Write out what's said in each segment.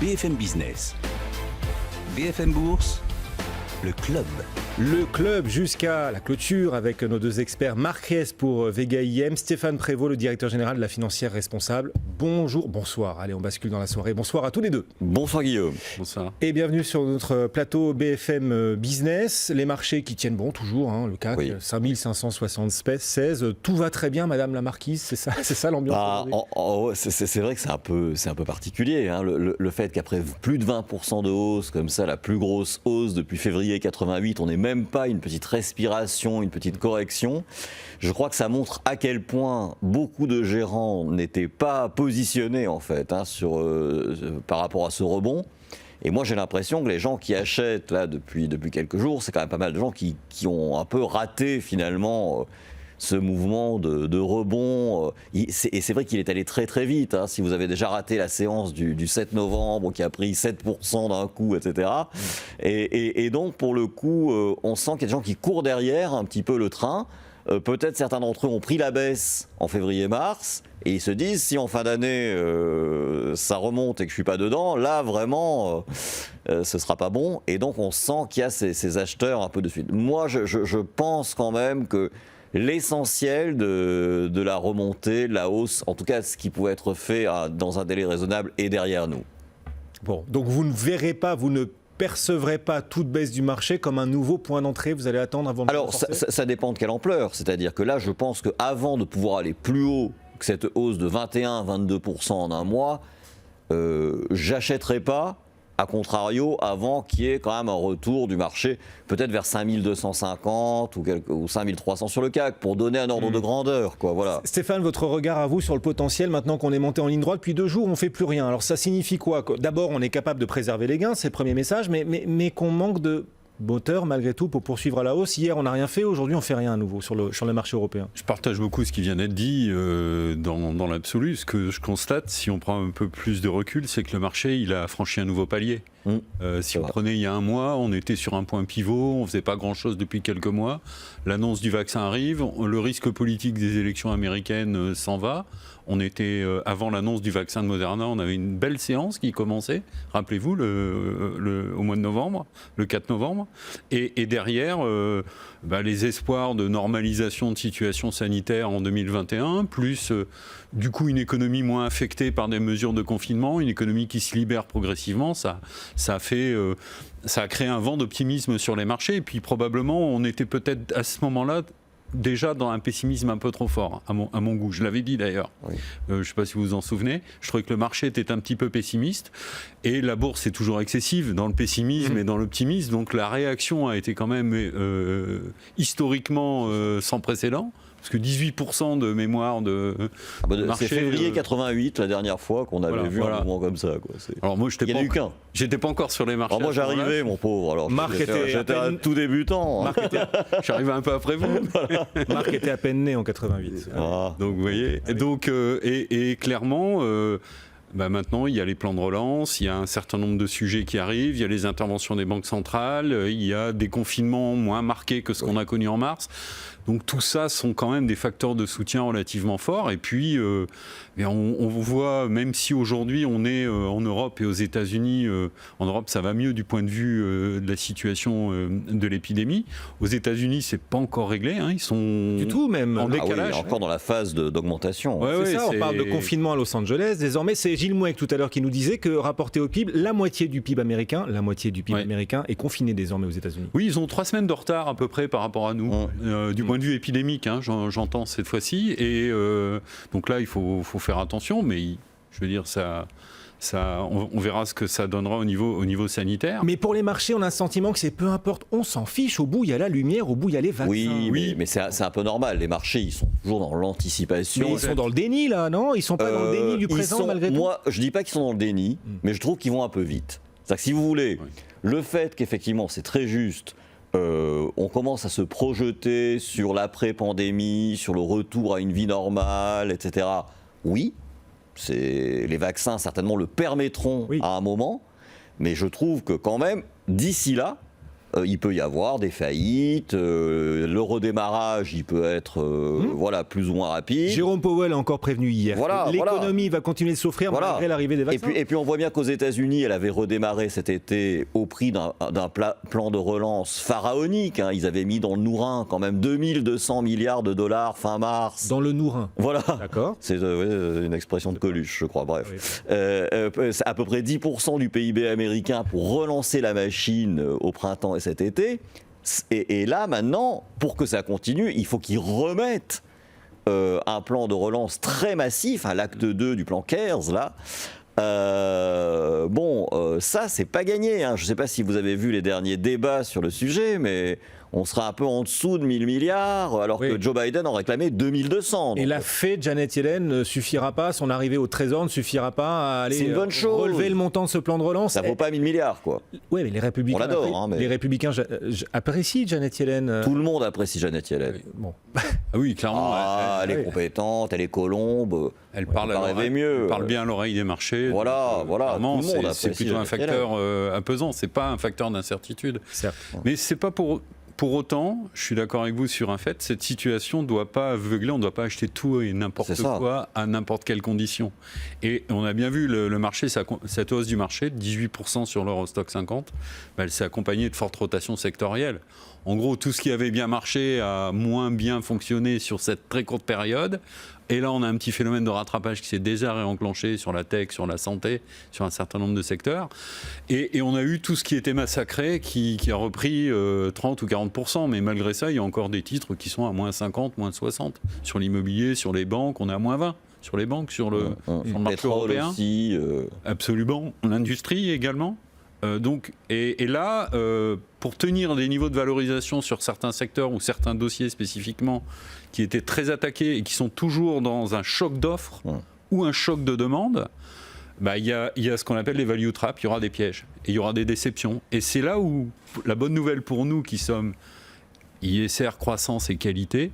BFM Business. BFM Bourse, le club. Le club jusqu'à la clôture avec nos deux experts, Marc Hess pour Vega IM, Stéphane Prévost, le directeur général de la financière responsable. Bonjour, bonsoir, allez on bascule dans la soirée. Bonsoir à tous les deux. Bonsoir Guillaume. Bonsoir. Et bienvenue sur notre plateau BFM Business. Les marchés qui tiennent bon toujours, le CAC, oui. 5576, tout va très bien Madame la Marquise, c'est ça l'ambiance c'est vrai que c'est un peu particulier, le fait qu'après plus de 20% de hausse comme ça, la plus grosse hausse depuis février 88, on n'est même pas une petite respiration, une petite correction. Je crois que ça montre à quel point beaucoup de gérants n'étaient pas positionnés en fait par rapport à ce rebond. Et moi j'ai l'impression que les gens qui achètent là depuis quelques jours, c'est quand même pas mal de gens qui ont un peu raté finalement ce mouvement de rebond. Et c'est vrai qu'il est allé très très vite. Si vous avez déjà raté la séance du 7 novembre qui a pris 7% d'un coup, etc. Et donc pour le coup, on sent qu'il y a des gens qui courent derrière un petit peu le train. Peut-être certains d'entre eux ont pris la baisse en février-mars et ils se disent si en fin d'année ça remonte et que je suis pas dedans, là vraiment ce sera pas bon. Et donc on sent qu'il y a ces acheteurs un peu de suite. Moi je pense quand même que l'essentiel de la remontée, de la hausse, en tout cas ce qui pouvait être fait dans un délai raisonnable est derrière nous. Bon, donc vous ne verrez pas, vous ne percevrez pas toute baisse du marché comme un nouveau point d'entrée, vous allez attendre avant de... Alors ça dépend de quelle ampleur, c'est-à-dire que là je pense qu'avant de pouvoir aller plus haut que cette hausse de 21-22% en un mois, j'achèterai pas, a contrario, avant qu'il y ait quand même un retour du marché, peut-être vers 5250 ou 5300 sur le CAC, pour donner un ordre de grandeur, voilà. Stéphane, votre regard à vous sur le potentiel, maintenant qu'on est monté en ligne droite, depuis 2 jours, on ne fait plus rien. Alors ça signifie quoi ? D'abord, on est capable de préserver les gains, c'est le premier message, mais qu'on manque de moteur malgré tout pour poursuivre à la hausse. Hier, on n'a rien fait, aujourd'hui, on ne fait rien à nouveau sur le marché européen. Je partage beaucoup ce qui vient d'être dit dans l'absolu. Ce que je constate, si on prend un peu plus de recul, c'est que le marché, il a franchi un nouveau palier. Si vous prenez il y a un mois, on était sur un point pivot, on ne faisait pas grand-chose depuis quelques mois. L'annonce du vaccin arrive, le risque politique des élections américaines s'en va. On était, avant l'annonce du vaccin de Moderna, on avait une belle séance qui commençait, rappelez-vous, au mois de novembre, le 4 novembre. Et derrière, les espoirs de normalisation de situation sanitaire en 2021, plus du coup une économie moins affectée par des mesures de confinement, une économie qui se libère progressivement, ça a créé un vent d'optimisme sur les marchés. Et puis probablement, on était peut-être à ce moment-là déjà dans un pessimisme un peu trop fort, à mon goût. Je l'avais dit d'ailleurs. Oui. Je ne sais pas si vous vous en souvenez. Je trouvais que le marché était un petit peu pessimiste. Et la bourse est toujours excessive dans le pessimisme et dans l'optimisme. Donc la réaction a été quand même historiquement sans précédent. Parce que 18% de mémoire de marché... C'est février 88, la dernière fois qu'on avait vu un mouvement comme ça. Alors moi, j'étais pas encore sur les marchés. Alors moi, j'arrivais, mon pauvre. Alors, Marc j'étais un tout débutant. J'arrivais un peu après vous. Marc était à peine né en 88. Donc, vous voyez. Et clairement... maintenant, il y a les plans de relance, il y a un certain nombre de sujets qui arrivent, il y a les interventions des banques centrales, il y a des confinements moins marqués que ce qu'on a connu en mars. Donc tout ça sont quand même des facteurs de soutien relativement forts. Et puis, on voit, même si aujourd'hui on est en Europe et aux États-Unis, en Europe ça va mieux du point de vue de la situation de l'épidémie. Aux États-Unis, c'est pas encore réglé. Ils sont du tout même en décalage. Encore dans la phase d'augmentation. On parle de confinement à Los Angeles. Désormais, c'est Gilles Mouek tout à l'heure qui nous disait que rapporté au PIB, la moitié du PIB américain est confiné désormais aux États-Unis. Oui, ils ont 3 semaines de retard à peu près par rapport à nous, du point de vue épidémique, j'entends cette fois-ci. Et donc là, il faut faire attention, mais je veux dire, on verra ce que ça donnera au niveau sanitaire. Mais pour les marchés, on a le sentiment que c'est peu importe, on s'en fiche. Au bout, il y a la lumière, au bout, il y a les vaccins. Oui, mais c'est un peu normal. Les marchés, ils sont toujours dans l'anticipation. Mais ils sont dans le déni, là, non ? Ils sont pas dans le déni du présent, malgré tout ? Moi, je dis pas qu'ils sont dans le déni, mais je trouve qu'ils vont un peu vite. C'est-à-dire que si vous voulez, le fait qu'effectivement, c'est très juste, on commence à se projeter sur l'après-pandémie, sur le retour à une vie normale, etc. Oui, les vaccins certainement le permettront à un moment, mais je trouve que quand même, d'ici là, il peut y avoir des faillites, le redémarrage, il peut être plus ou moins rapide. Jérôme Powell a encore prévenu hier. L'économie va continuer de souffrir malgré l'arrivée des vaccins. Et puis on voit bien qu'aux États-Unis, elle avait redémarré cet été au prix d'un plan de relance pharaonique. Hein. Ils avaient mis dans le nourrin quand même 2200 milliards de dollars fin mars. Dans le nourrin. Voilà. D'accord. C'est une expression de Coluche, je crois. Bref. Oui. C'est à peu près 10% du PIB américain pour relancer la machine au printemps et cet été. Et là, maintenant, pour que ça continue, il faut qu'ils remettent un plan de relance très massif, l'acte 2 du plan CARES, là. Ça, c'est pas gagné. Hein. Je ne sais pas si vous avez vu les derniers débats sur le sujet, mais on sera un peu en dessous de 1000 milliards, alors que Joe Biden en réclamait 2200. Et la Fed, Janet Yellen, ne suffira pas, son arrivée au Trésor ne suffira pas à aller relever le montant de ce plan de relance. Ça ne vaut pas 1000 milliards, quoi. Oui, mais les Républicains, on l'adore, les Républicains apprécient Janet Yellen. Tout le monde apprécie Janet Yellen. Bon. Ah oui, clairement. Elle est compétente, elle est colombe. Elle parle bien à l'oreille des marchés. Voilà. C'est plutôt un facteur apaisant, c'est pas un facteur d'incertitude. Certes. Mais c'est pas pour autant, je suis d'accord avec vous sur un fait, cette situation ne doit pas aveugler, on ne doit pas acheter tout et n'importe quoi à n'importe quelle condition. Et on a bien vu le marché, cette hausse du marché, 18% sur l'Eurostock 50, elle s'est accompagnée de fortes rotations sectorielles. En gros, tout ce qui avait bien marché a moins bien fonctionné sur cette très courte période. Et là, on a un petit phénomène de rattrapage qui s'est déjà réenclenché sur la tech, sur la santé, sur un certain nombre de secteurs. Et on a eu tout ce qui était massacré qui a repris 30 ou 40%. Mais malgré ça, il y a encore des titres qui sont à moins 50, moins 60. Sur l'immobilier, sur les banques, on est à moins 20. Sur les banques, sur le marché européen. Aussi, Absolument. L'industrie également. Et là, pour tenir des niveaux de valorisation sur certains secteurs ou certains dossiers spécifiquement qui étaient très attaqués et qui sont toujours dans un choc d'offres ou un choc de demande, il y a ce qu'on appelle les value traps, il y aura des pièges et il y aura des déceptions. Et c'est là où la bonne nouvelle pour nous qui sommes ISR, croissance et qualité,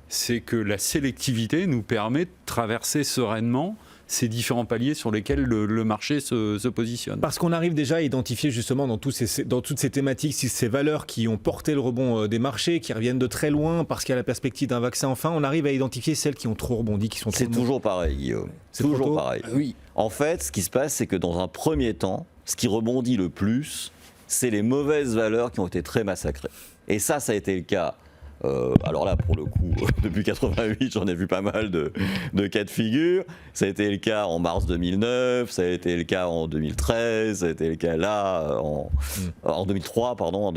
c'est que la sélectivité nous permet de traverser sereinement ces différents paliers sur lesquels le marché se positionne. Parce qu'on arrive déjà à identifier justement dans toutes ces thématiques, ces valeurs qui ont porté le rebond des marchés, qui reviennent de très loin parce qu'il y a la perspective d'un vaccin enfin, on arrive à identifier celles qui ont trop rebondi, qui sont trop... C'est toujours pareil, Guillaume. C'est toujours pareil. Oui. En fait, ce qui se passe, c'est que dans un premier temps, ce qui rebondit le plus, c'est les mauvaises valeurs qui ont été très massacrées. Et ça a été le cas. Alors là, pour le coup, depuis 88, j'en ai vu pas mal de cas de figure. Ça a été le cas en mars 2009, ça a été le cas en 2013, ça a été le cas là en 2003, pardon, en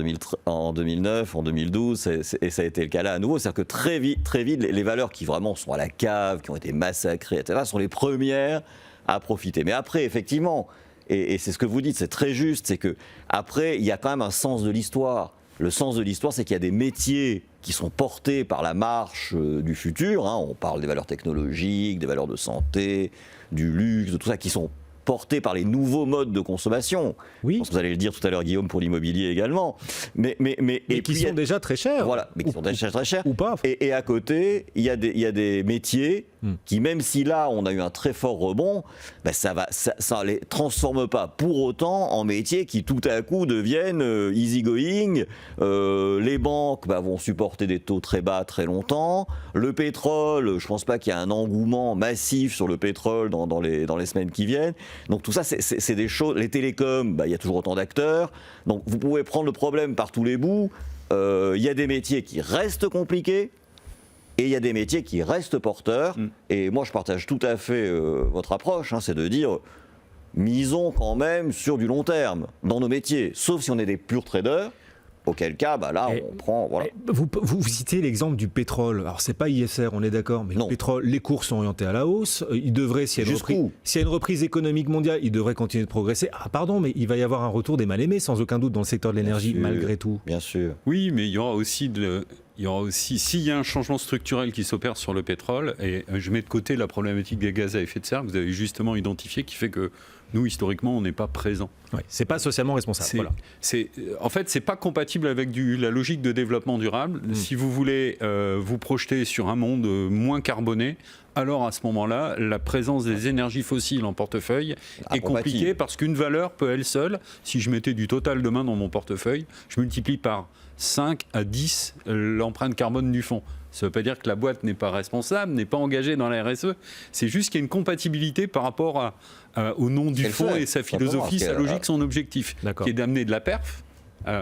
2009, en 2012, et ça a été le cas là à nouveau. C'est-à-dire que très vite, les valeurs qui vraiment sont à la cave, qui ont été massacrées, etc., sont les premières à profiter. Mais après, effectivement, et c'est ce que vous dites, c'est très juste, c'est que après, il y a quand même un sens de l'histoire. Le sens de l'histoire, c'est qu'il y a des métiers qui sont portés par la marche du futur. Hein. On parle des valeurs technologiques, des valeurs de santé, du luxe, de tout ça, qui sont portés par les nouveaux modes de consommation. Oui. Je pense que vous allez le dire tout à l'heure, Guillaume, pour l'immobilier également. Mais qui sont déjà très chers. Voilà, mais qui sont déjà très chers. Ou pas. Et à côté, il y a des métiers qui, même si là, on a eu un très fort rebond, ça ne les transforme pas pour autant en métiers qui, tout à coup, deviennent easy-going. Les banques vont supporter des taux très bas très longtemps. Le pétrole, je ne pense pas qu'il y ait un engouement massif sur le pétrole dans les semaines qui viennent. Donc tout ça, c'est des choses. Les télécoms, il y a toujours autant d'acteurs. Donc vous pouvez prendre le problème par tous les bouts. Il y a des métiers qui restent compliqués et il y a des métiers qui restent porteurs. Et moi, je partage tout à fait votre approche. C'est de dire, misons quand même sur du long terme dans nos métiers. Sauf si on est des purs traders. Auquel cas, on prend... Voilà. Vous citez l'exemple du pétrole. Alors, c'est pas ISR, on est d'accord, mais le pétrole, les cours sont orientés à la hausse. Il devrait, s'il y a une reprise économique mondiale, il devrait continuer de progresser. Ah, pardon, mais il va y avoir un retour des mal-aimés, sans aucun doute, dans le secteur de l'énergie, malgré tout. Bien sûr. Oui, mais il y aura aussi, s'il y a un changement structurel qui s'opère sur le pétrole, et je mets de côté la problématique des gaz à effet de serre, que vous avez justement identifié, qui fait que nous, historiquement, on n'est pas présents. Ouais, c'est pas socialement responsable. En fait, c'est pas compatible avec la logique de développement durable. Si vous voulez vous projeter sur un monde moins carboné, alors à ce moment-là, la présence des énergies fossiles en portefeuille est compliquée parce qu'une valeur peut elle seule, si je mettais du Total demain dans mon portefeuille, je multiplie par 5 à 10 l'empreinte carbone du fonds. Ça ne veut pas dire que la boîte n'est pas responsable, n'est pas engagée dans la RSE. C'est juste qu'il y a une compatibilité par rapport au nom du fonds et sa philosophie, sa logique, son objectif, qui est d'amener de la perf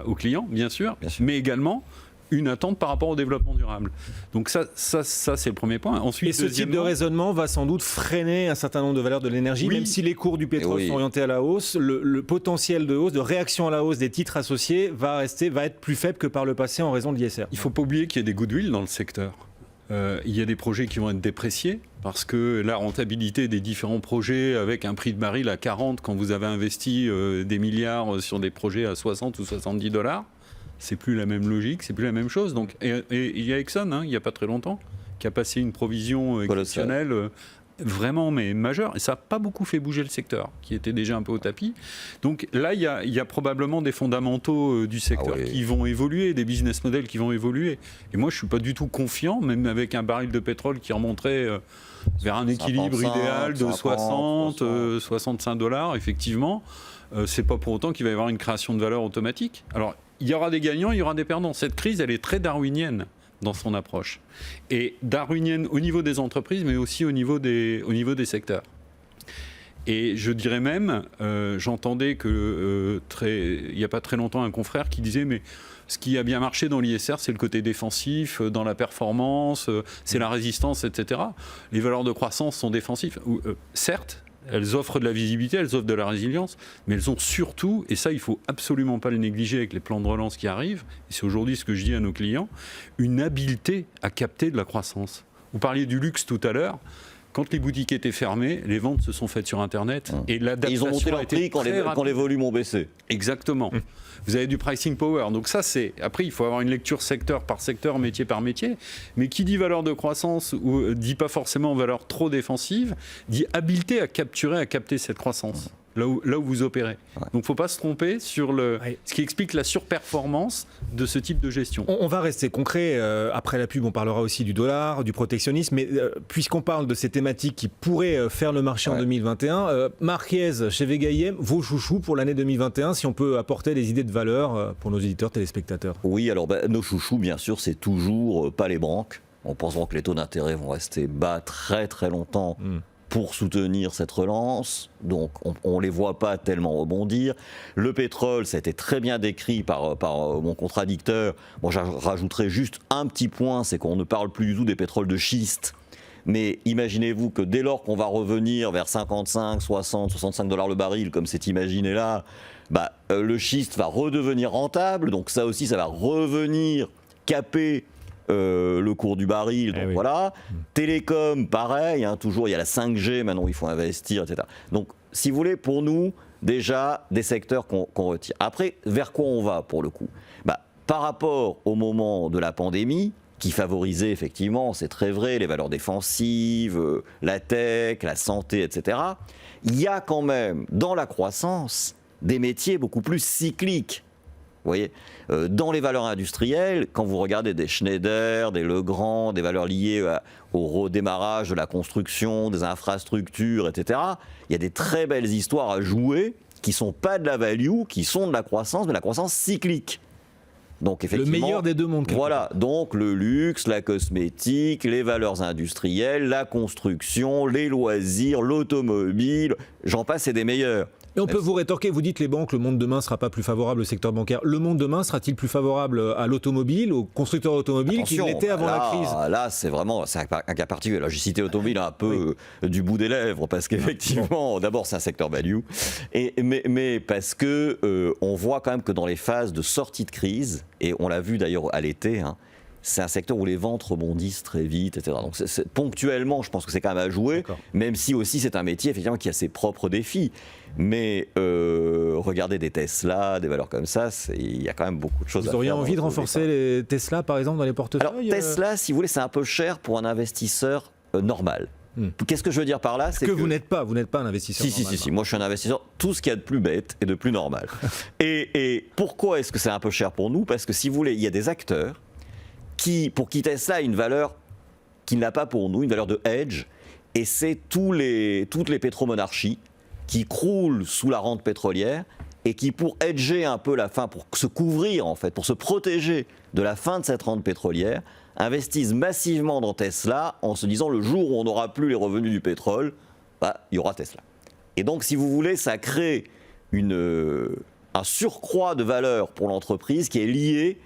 aux clients, bien sûr, mais également une attente par rapport au développement durable. Donc ça c'est le premier point. Ensuite, et ce type de raisonnement va sans doute freiner un certain nombre de valeurs de l'énergie, même si les cours du pétrole sont orientés à la hausse, le potentiel de hausse, de réaction à la hausse des titres associés va être plus faible que par le passé en raison de l'ISR. Il ne faut pas oublier qu'il y a des goodwill dans le secteur. Il y a des projets qui vont être dépréciés parce que la rentabilité des différents projets avec un prix de baril à 40 quand vous avez investi des milliards sur des projets à 60 ou 70 $, c'est plus la même logique, c'est plus la même chose. Donc, et il y a Exxon, il n'y a pas très longtemps, qui a passé une provision exceptionnelle vraiment majeure. Et ça n'a pas beaucoup fait bouger le secteur, qui était déjà un peu au tapis. Donc là, il y a probablement des fondamentaux du secteur qui vont évoluer, des business models qui vont évoluer. Et moi, je ne suis pas du tout confiant, même avec un baril de pétrole qui remonterait vers un équilibre idéal de 60, 65 $, effectivement. C'est pas pour autant qu'il va y avoir une création de valeur automatique. Alors, il y aura des gagnants, il y aura des perdants. Cette crise, elle est très darwinienne dans son approche. Et darwinienne au niveau des entreprises, mais aussi au niveau des secteurs. Et je dirais même, j'entendais il n'y a pas très longtemps un confrère qui disait, mais ce qui a bien marché dans l'ISR, c'est le côté défensif, dans la performance, c'est la résistance, etc. Les valeurs de croissance sont défensives. Certes, elles offrent de la visibilité, elles offrent de la résilience, mais elles ont surtout, et ça il ne faut absolument pas le négliger avec les plans de relance qui arrivent, et c'est aujourd'hui ce que je dis à nos clients, une habileté à capter de la croissance. Vous parliez du luxe tout à l'heure. Quand les boutiques étaient fermées, les ventes se sont faites sur Internet. Et l'adaptation ils ont monté leur prix quand les volumes ont baissé. Exactement. Vous avez du pricing power. Donc ça, après, il faut avoir une lecture secteur par secteur, métier par métier. Mais qui dit valeur de croissance ou dit pas forcément valeur trop défensive, dit habileté à capter cette croissance. Là où vous opérez. Donc il ne faut pas se tromper sur ce qui explique la surperformance de ce type de gestion. On va rester concret. Après la pub, on parlera aussi du dollar, du protectionnisme. Mais puisqu'on parle de ces thématiques qui pourraient faire le marché en 2021, Marquez, chez Vega IM, vos chouchous pour l'année 2021, si on peut apporter des idées de valeur pour nos éditeurs téléspectateurs. Oui, alors nos chouchous, bien sûr, c'est toujours pas les banques. On pense que les taux d'intérêt vont rester bas très très longtemps. Pour soutenir cette relance, donc on ne les voit pas tellement rebondir. Le pétrole, ça a été très bien décrit par mon contradicteur. Bon, je rajouterai juste un petit point, c'est qu'on ne parle plus du tout des pétroles de schiste. Mais imaginez-vous que dès lors qu'on va revenir vers 55, 60, 65 $ le baril, comme c'est imaginé là, le schiste va redevenir rentable, donc ça aussi, ça va revenir caper le cours du baril, donc voilà. Télécom, pareil, toujours il y a la 5G, maintenant il faut investir, etc. Donc, si vous voulez, pour nous, déjà, des secteurs qu'on retire. Après, vers quoi on va, pour le coup ? Par rapport au moment de la pandémie, qui favorisait effectivement, c'est très vrai, les valeurs défensives, la tech, la santé, etc., il y a quand même, dans la croissance, des métiers beaucoup plus cycliques. Vous voyez, dans les valeurs industrielles, quand vous regardez des Schneider, des Legrand, des valeurs liées au redémarrage de la construction, des infrastructures, etc., il y a des très belles histoires à jouer qui ne sont pas de la value, qui sont de la croissance, mais de la croissance cyclique. Donc, effectivement, le meilleur des deux mondes. Voilà, donc le luxe, la cosmétique, les valeurs industrielles, la construction, les loisirs, l'automobile, j'en passe, c'est des meilleurs. Mais on peut vous rétorquer, vous dites les banques, le monde demain ne sera pas plus favorable au secteur bancaire. Le monde demain sera-t-il plus favorable à l'automobile, aux constructeurs automobiles qu'il l'était avant la crise ? Là, c'est un cas particulier. Là, j'ai cité l'automobile un peu du bout des lèvres, parce qu'effectivement, d'abord, c'est un secteur value, mais parce que on voit quand même que dans les phases de sortie de crise, et on l'a vu d'ailleurs à l'été, c'est un secteur où les ventes rebondissent très vite, etc. Donc ponctuellement, je pense que c'est quand même à jouer, même si aussi c'est un métier effectivement qui a ses propres défis. Mais regardez des Tesla, des valeurs comme ça, il y a quand même beaucoup de choses à faire. Vous auriez envie de renforcer les Tesla, par exemple, dans les portefeuilles ? Alors Tesla, si vous voulez, c'est un peu cher pour un investisseur normal. Qu'est-ce que je veux dire par là ? C'est que vous n'êtes pas un investisseur normal. Si. Moi, je suis un investisseur, tout ce qu'il y a de plus bête et de plus normal. et pourquoi est-ce que c'est un peu cher pour nous ? Parce que si vous voulez, il y a des acteurs pour qui Tesla a une valeur qu'il n'a pas pour nous, une valeur de hedge, et c'est toutes les pétromonarchies qui croulent sous la rente pétrolière et qui, pour hedger un peu la fin, pour se couvrir en fait, pour se protéger de la fin de cette rente pétrolière, investissent massivement dans Tesla en se disant le jour où on n'aura plus les revenus du pétrole, il y aura Tesla. Et donc, si vous voulez, ça crée un surcroît de valeur pour l'entreprise qui est lié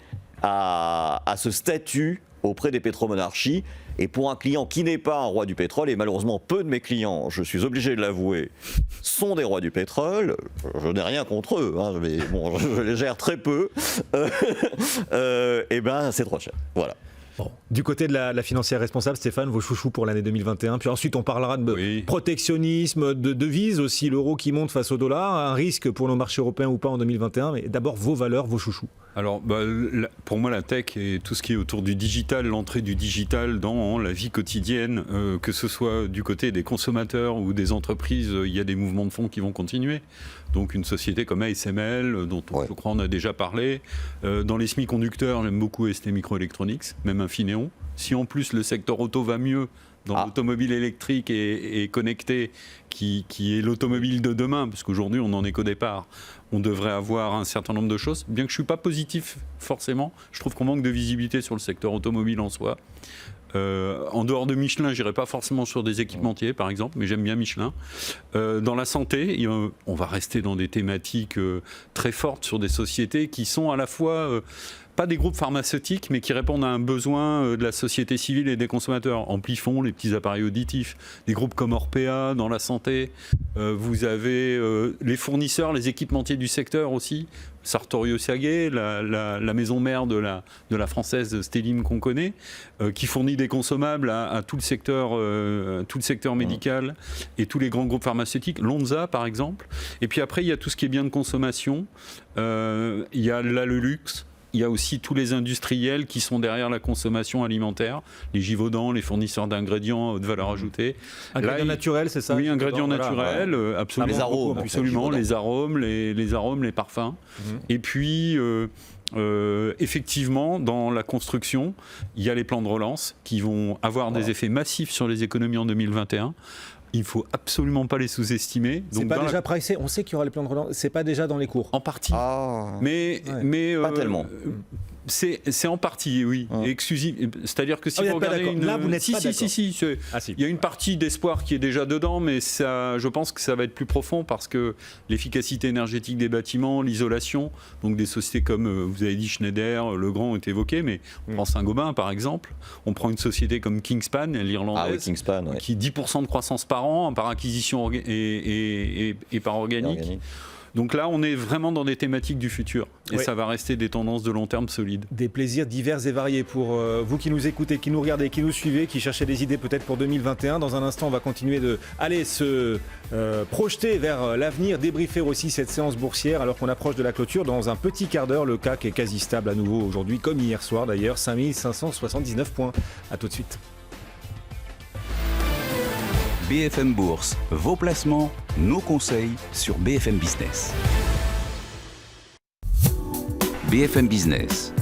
à ce statut auprès des pétromonarchies. Et pour un client qui n'est pas un roi du pétrole, et malheureusement peu de mes clients, je suis obligé de l'avouer, sont des rois du pétrole, je n'ai rien contre eux, hein, mais bon, je les gère très peu, et ben c'est trop cher. Voilà. Bon. Du côté de la financière responsable, Stéphane, vos chouchous pour l'année 2021, puis ensuite on parlera de protectionnisme, de devises aussi, l'euro qui monte face au dollar, un risque pour nos marchés européens ou pas en 2021, mais d'abord vos valeurs, vos chouchous. Alors, pour moi, la tech et tout ce qui est autour du digital, l'entrée du digital dans la vie quotidienne, que ce soit du côté des consommateurs ou des entreprises, il y a des mouvements de fonds qui vont continuer. Donc, une société comme ASML, dont je crois on a déjà parlé. Dans les semi-conducteurs, j'aime beaucoup ST Microelectronics, même Infineon. Si en plus le secteur auto va mieux, dans l'automobile électrique et connectée, qui est l'automobile de demain, parce qu'aujourd'hui on n'en est qu'au départ, on devrait avoir un certain nombre de choses. Bien que je ne suis pas positif forcément, je trouve qu'on manque de visibilité sur le secteur automobile en soi. En dehors de Michelin, je n'irai pas forcément sur des équipementiers par exemple, mais j'aime bien Michelin. Dans la santé, on va rester dans des thématiques très fortes sur des sociétés qui sont à la fois... pas des groupes pharmaceutiques, mais qui répondent à un besoin de la société civile et des consommateurs. Amplifon, les petits appareils auditifs, des groupes comme Orpea dans la santé. Vous avez les fournisseurs, les équipementiers du secteur aussi. Sartorio Siaguet, la maison mère de la française Stellim qu'on connaît, qui fournit des consommables à tout le secteur médical et tous les grands groupes pharmaceutiques. Lonza, par exemple. Et puis après, il y a tout ce qui est biens de consommation. Il y a là le luxe. Il y a aussi tous les industriels qui sont derrière la consommation alimentaire, les Givaudan, les fournisseurs d'ingrédients de valeur ajoutée. Ingrédients naturels, c'est ça? Oui, ingrédients naturels, absolument. Les arômes, absolument, les arômes, les parfums. Et puis, effectivement, dans la construction, il y a les plans de relance qui vont avoir des effets massifs sur les économies en 2021. Il ne faut absolument pas les sous-estimer. C'est pas déjà pricé. On sait qu'il y aura les plans de relance. C'est pas déjà dans les cours. En partie. Mais pas tellement. C'est en partie, oui, exclusif. C'est-à-dire que si vous regardez là, vous n'êtes pas d'accord. Si. Il y a une partie d'espoir qui est déjà dedans, mais ça, je pense que ça va être plus profond parce que l'efficacité énergétique des bâtiments, l'isolation, donc des sociétés comme vous avez dit Schneider, Legrand ont été évoqués, mais on prend Saint-Gobain par exemple. On prend une société comme Kingspan, l'irlandaise, qui 10% de croissance par an par acquisition et par organique. Donc là, on est vraiment dans des thématiques du futur. Et ça va rester des tendances de long terme solides. Des plaisirs divers et variés pour vous qui nous écoutez, qui nous regardez, qui nous suivez, qui cherchez des idées peut-être pour 2021. Dans un instant, on va continuer de se projeter vers l'avenir, débriefer aussi cette séance boursière alors qu'on approche de la clôture. Dans un petit quart d'heure, le CAC est quasi stable à nouveau aujourd'hui, comme hier soir d'ailleurs, 5579 points. À tout de suite. BFM Bourse, vos placements, nos conseils sur BFM Business. BFM Business,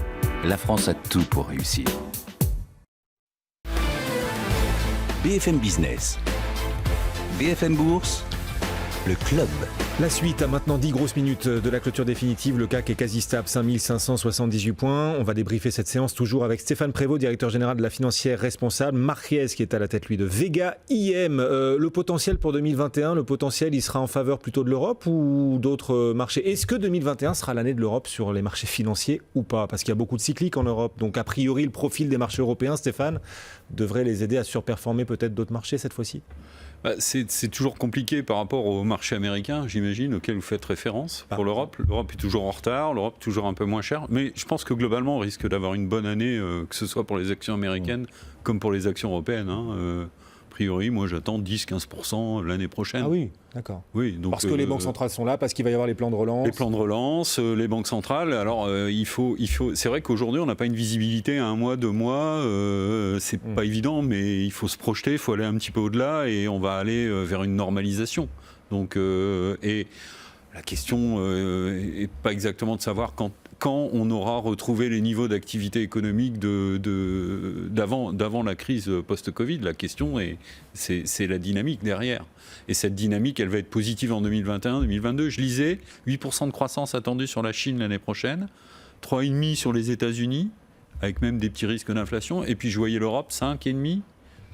la France a tout pour réussir. BFM Business, BFM Bourse, le club. La suite a maintenant 10 grosses minutes de la clôture définitive. Le CAC est quasi stable, 5578 points. On va débriefer cette séance toujours avec Stéphane Prévost, directeur général de la financière responsable. Marc Riez qui est à la tête, lui, de Vega IM. Le potentiel pour 2021, le potentiel, il sera en faveur plutôt de l'Europe ou d'autres marchés? Est-ce que 2021 sera l'année de l'Europe sur les marchés financiers ou pas? Parce qu'il y a beaucoup de cycliques en Europe. Donc, a priori, le profil des marchés européens, Stéphane, devrait les aider à surperformer peut-être d'autres marchés cette fois-ci? C'est toujours compliqué par rapport au marché américain, j'imagine, auquel vous faites référence pour l'Europe. L'Europe est toujours en retard, l'Europe est toujours un peu moins chère. Mais je pense que globalement, on risque d'avoir une bonne année, que ce soit pour les actions américaines comme pour les actions européennes. A priori, moi j'attends 10-15% l'année prochaine. Ah oui, d'accord. Oui, donc, parce que les banques centrales sont là, parce qu'il va y avoir les plans de relance. Les plans de relance, les banques centrales. Alors c'est vrai qu'aujourd'hui on n'a pas une visibilité à 1 mois, 2 mois. C'est pas évident, mais il faut se projeter, il faut aller un petit peu au-delà et on va aller vers une normalisation. Donc, et la question n'est pas exactement de savoir quand quand on aura retrouvé les niveaux d'activité économique d'avant la crise post-Covid. La question, c'est la dynamique derrière. Et cette dynamique, elle va être positive en 2021, 2022. Je lisais 8% de croissance attendue sur la Chine l'année prochaine, 3,5% sur les États-Unis, avec même des petits risques d'inflation. Et puis je voyais l'Europe, 5,5%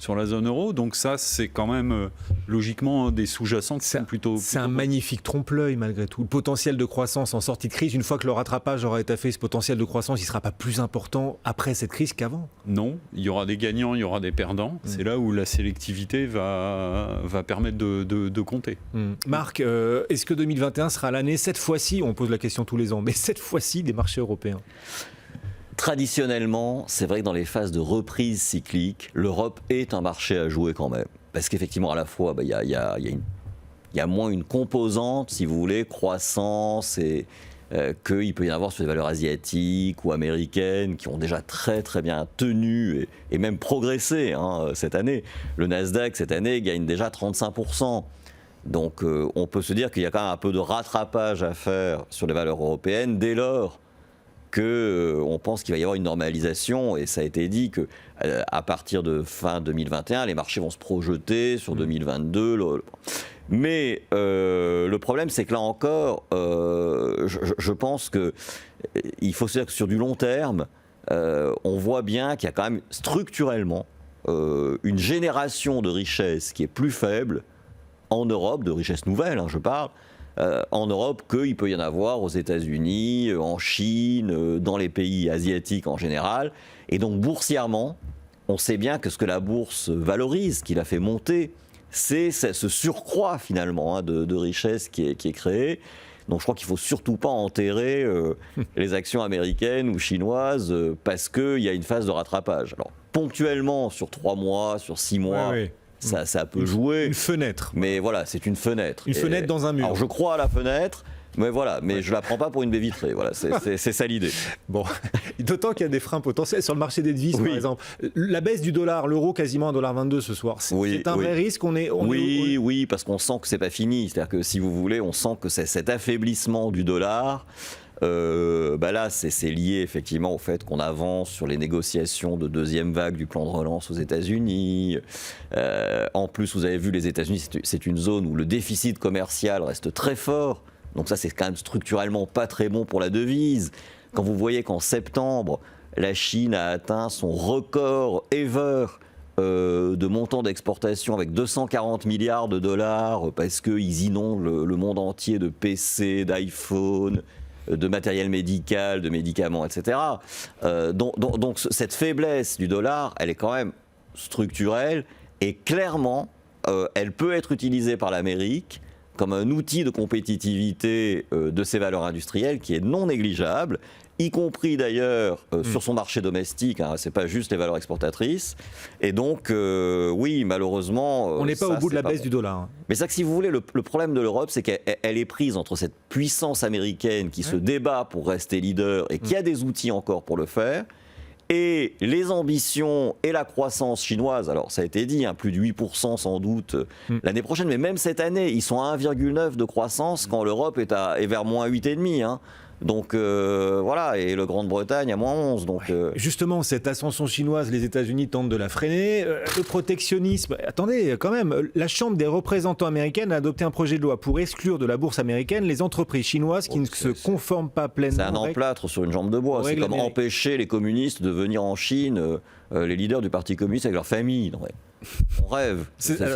sur la zone euro. Donc ça, c'est quand même logiquement des sous-jacents qui sont plutôt... C'est un magnifique trompe-l'œil malgré tout. Le potentiel de croissance en sortie de crise, une fois que le rattrapage aura été fait, ce potentiel de croissance, il ne sera pas plus important après cette crise qu'avant. Non, il y aura des gagnants, il y aura des perdants. C'est là où la sélectivité va permettre de compter. Marc, est-ce que 2021 sera l'année, cette fois-ci, on pose la question tous les ans, mais cette fois-ci des marchés européens? Traditionnellement, c'est vrai que dans les phases de reprise cyclique, l'Europe est un marché à jouer quand même. Parce qu'effectivement, à la fois, il y a moins une composante, si vous voulez, croissance, et qu'il peut y en avoir sur des valeurs asiatiques ou américaines qui ont déjà très très bien tenu et même progressé cette année. Le Nasdaq, cette année, gagne déjà 35%. Donc on peut se dire qu'il y a quand même un peu de rattrapage à faire sur les valeurs européennes dès lors qu'on pense qu'il va y avoir une normalisation, et ça a été dit qu'à partir de fin 2021, les marchés vont se projeter sur 2022. Mais le problème, c'est que là encore, je pense qu'il faut se dire que sur du long terme, on voit bien qu'il y a quand même structurellement une génération de richesse qui est plus faible en Europe, de richesse nouvelle, je parle, en Europe qu'il peut y en avoir aux États-Unis, en Chine, dans les pays asiatiques en général. Et donc boursièrement, on sait bien que ce que la bourse valorise, qui l'a fait monter, c'est ce surcroît finalement de richesse qui est créé. Donc je crois qu'il ne faut surtout pas enterrer les actions américaines ou chinoises parce qu'il y a une phase de rattrapage. Alors ponctuellement, sur 3 mois, sur 6 mois... Oui. Ça peut jouer. Une fenêtre. Mais voilà, c'est une fenêtre. Une fenêtre dans un mur. Alors je crois à la fenêtre, mais voilà, mais je la prends pas pour une baie vitrée. Voilà, c'est ça l'idée. Bon, d'autant qu'il y a des freins potentiels sur le marché des devises, par exemple. La baisse du dollar, l'euro quasiment à 1,22 $ ce soir. C'est un vrai risque. Oui, parce qu'on sent que c'est pas fini. C'est-à-dire que si vous voulez, on sent que c'est cet affaiblissement du dollar. Là, c'est lié effectivement au fait qu'on avance sur les négociations de deuxième vague du plan de relance aux États-Unis. En plus, vous avez vu, les États-Unis, c'est une zone où le déficit commercial reste très fort. Donc ça, c'est quand même structurellement pas très bon pour la devise. Quand vous voyez qu'en septembre, la Chine a atteint son record ever de montant d'exportation avec 240 milliards de dollars parce qu'ils inondent le monde entier de PC, d'iPhone, de matériel médical, de médicaments, etc. Donc cette faiblesse du dollar, elle est quand même structurelle et clairement, elle peut être utilisée par l'Amérique comme un outil de compétitivité de ses valeurs industrielles qui est non négligeable, y compris d'ailleurs sur son marché domestique, c'est pas juste les valeurs exportatrices. Et donc, oui, malheureusement... On n'est pas au bout de la baisse du dollar. Mais ça, que si vous voulez, le problème de l'Europe, c'est qu'elle est prise entre cette puissance américaine qui se débat pour rester leader et qui a des outils encore pour le faire, et les ambitions et la croissance chinoise. Alors, ça a été dit, plus de 8% sans doute l'année prochaine, mais même cette année, ils sont à 1,9 de croissance quand l'Europe est vers moins 8,5. Donc voilà, et le Grande-Bretagne à moins 11. Donc, Justement, cette ascension chinoise, les États-Unis tentent de la freiner. Le protectionnisme, attendez, quand même, la Chambre des représentants américaine a adopté un projet de loi pour exclure de la bourse américaine les entreprises chinoises qui ne se conforment pas pleinement. C'est un emplâtre sur une jambe de bois. C'est comme empêcher les communistes de venir en Chine, les leaders du Parti communiste avec leur famille. Non, on rêve.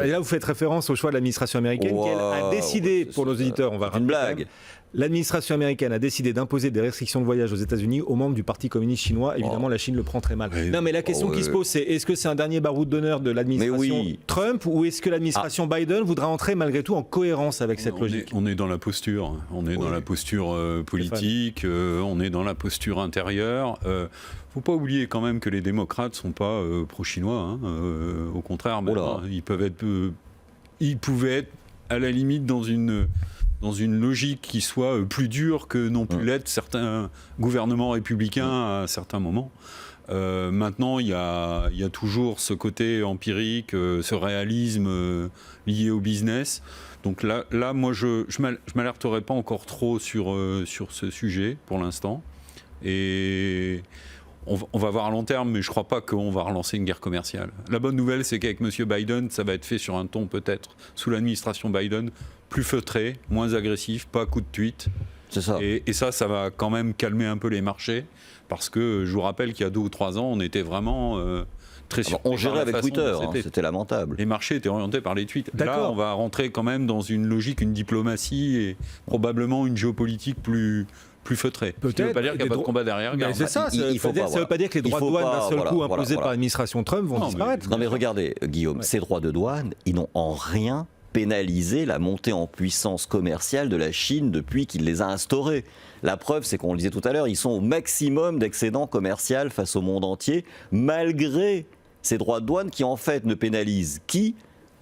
Et là, vous faites référence au choix de l'administration américaine qui a décidé, pour nos auditeurs, on va rappeler. Une blague. L'administration américaine a décidé d'imposer des restrictions de voyage aux États-Unis aux membres du Parti communiste chinois. Évidemment, la Chine le prend très mal. Non, mais la question qui se pose, c'est est-ce que c'est un dernier baroud d'honneur de l'administration Trump ou est-ce que l'administration Biden voudra entrer malgré tout en cohérence avec cette logique? On est dans la posture. On est dans la posture politique. On est dans la posture intérieure. Faut pas oublier quand même que les démocrates sont pas pro-chinois. Au contraire, ils pouvaient être à la limite dans une logique qui soit plus dure que n'ont pu l'être certains gouvernements républicains à certains moments. Maintenant, il y a toujours ce côté empirique, ce réalisme lié au business. Donc là moi, je m'alerterai pas encore trop sur ce sujet pour l'instant. Et on va voir à long terme, mais je ne crois pas qu'on va relancer une guerre commerciale. La bonne nouvelle, c'est qu'avec M. Biden, ça va être fait sur un ton peut-être, sous l'administration Biden, plus feutré, moins agressif, pas à coup de tweet. C'est ça. Et ça va quand même calmer un peu les marchés, parce que je vous rappelle qu'il y a 2 ou 3 ans, on était vraiment très surpris. On gérait avec Twitter, c'était lamentable. Les marchés étaient orientés par les tweets. D'accord. Là, on va rentrer quand même dans une logique, une diplomatie et probablement une géopolitique plus feutrée. Peut-être. Ça ne veut pas dire qu'il n'y a pas de combat derrière. Mais c'est ça, ça il ne faut pas, veut pas dire que les droits de douane d'un seul coup imposés par l'administration Trump vont disparaître. Non mais regardez, Guillaume, ces droits de douane, ils n'ont en rien pénalisé la montée en puissance commerciale de la Chine depuis qu'il les a instaurés. La preuve, c'est qu'on le disait tout à l'heure, ils sont au maximum d'excédent commercial face au monde entier, malgré ces droits de douane qui en fait ne pénalisent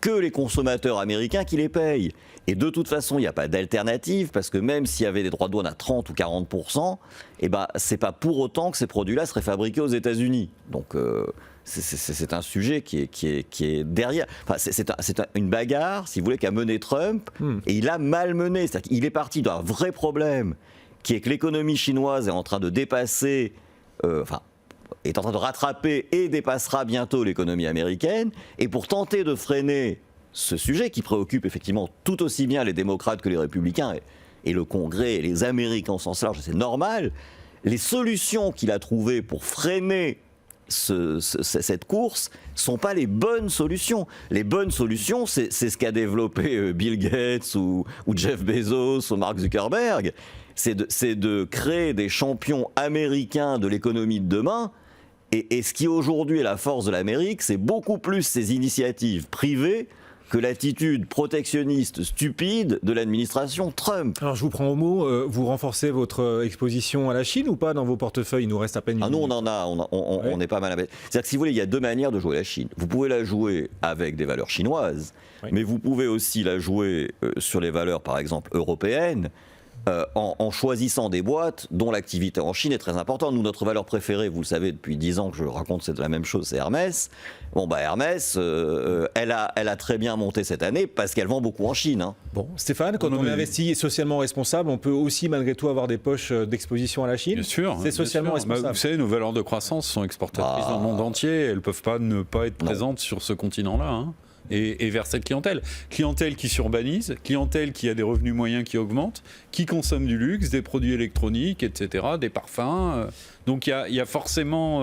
que les consommateurs américains qui les payent. Et de toute façon, il n'y a pas d'alternative, parce que même s'il y avait des droits de douane à 30 ou 40%, eh ben, c'est pas pour autant que ces produits-là seraient fabriqués aux États-Unis. Donc c'est un sujet qui est derrière. Enfin, c'est une bagarre, si vous voulez, qu'a mené Trump, et il a mal mené. C'est-à-dire qu'il est parti d'un vrai problème, qui est que l'économie chinoise est en train de dépasser, est en train de rattraper et dépassera bientôt l'économie américaine. Et pour tenter de freiner ce sujet qui préoccupe effectivement tout aussi bien les démocrates que les républicains et le Congrès et les Américains au sens large, c'est normal, les solutions qu'il a trouvées pour freiner cette course ne sont pas les bonnes solutions. Les bonnes solutions, c'est ce qu'a développé Bill Gates ou Jeff Bezos ou Mark Zuckerberg. C'est de créer des champions américains de l'économie de demain. Et ce qui aujourd'hui est la force de l'Amérique, c'est beaucoup plus ces initiatives privées que l'attitude protectionniste stupide de l'administration Trump. Alors je vous prends au mot, vous renforcez votre exposition à la Chine ou pas dans vos portefeuilles? Il nous reste à peine une minute. Nous on en a, on est pas mal. C'est-à-dire que si vous voulez, il y a 2 manières de jouer la Chine. Vous pouvez la jouer avec des valeurs chinoises, mais vous pouvez aussi la jouer sur les valeurs, par exemple, européennes, en choisissant des boîtes dont l'activité en Chine est très importante. Nous, notre valeur préférée, vous le savez, depuis 10 ans que je raconte, c'est la même chose, c'est Hermès. Bon, Hermès, elle a très bien monté cette année parce qu'elle vend beaucoup en Chine. Hein. Bon, Stéphane, quand on investit socialement responsable, on peut aussi malgré tout avoir des poches d'exposition à la Chine. Bien sûr. C'est socialement responsable. Vous savez, nos valeurs de croissance sont exportatrices dans le monde entier. Elles ne peuvent pas ne pas être présentes sur ce continent-là. Hein. Et vers cette clientèle. Clientèle qui s'urbanise, clientèle qui a des revenus moyens qui augmentent, qui consomme du luxe, des produits électroniques, etc., des parfums. Donc il y a forcément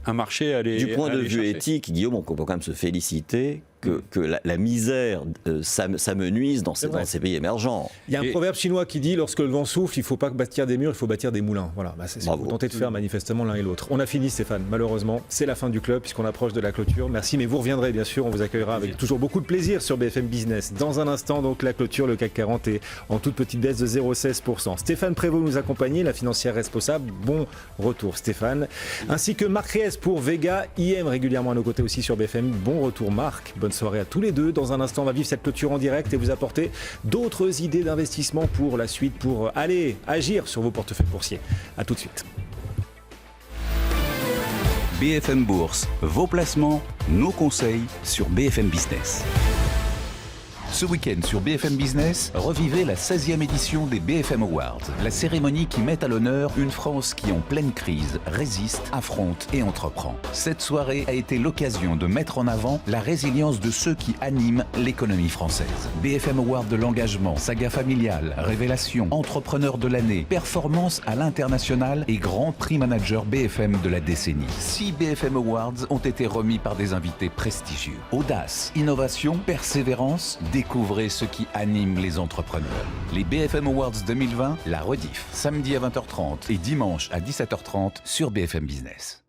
un marché à aller chercher. Du point de vue éthique, Guillaume, on peut quand même se féliciter que la misère s'amenuise dans ces pays émergents. Il y a un proverbe chinois qui dit, lorsque le vent souffle, il ne faut pas bâtir des murs, il faut bâtir des moulins. Voilà, c'est ce que vous tentez de faire manifestement l'un et l'autre. On a fini Stéphane, malheureusement, c'est la fin du club puisqu'on approche de la clôture. Merci, mais vous reviendrez bien sûr, on vous accueillera avec toujours beaucoup de plaisir sur BFM Business. Dans un instant, donc la clôture, le CAC 40 est en toute petite baisse de 0,16%. Stéphane Prévost nous accompagnait, la financière responsable. Bon retour Stéphane. Ainsi que Marc Reyes pour Vega, IM régulièrement à nos côtés aussi sur BFM. Bon retour Marc, bonne soirée à tous les deux. Dans un instant, on va vivre cette clôture en direct et vous apporter d'autres idées d'investissement pour la suite, pour aller agir sur vos portefeuilles boursiers. A tout de suite. BFM Bourse, vos placements, nos conseils sur BFM Business. Ce week-end sur BFM Business, revivez la 16e édition des BFM Awards, la cérémonie qui met à l'honneur une France qui, en pleine crise, résiste, affronte et entreprend. Cette soirée a été l'occasion de mettre en avant la résilience de ceux qui animent l'économie française. BFM Awards de l'engagement, saga familiale, révélation, entrepreneur de l'année, performance à l'international et grand prix manager BFM de la décennie. 6 BFM Awards ont été remis par des invités prestigieux. Audace, innovation, persévérance, découvrez ce qui anime les entrepreneurs. Les BFM Awards 2020, la rediff, samedi à 20h30 et dimanche à 17h30 sur BFM Business.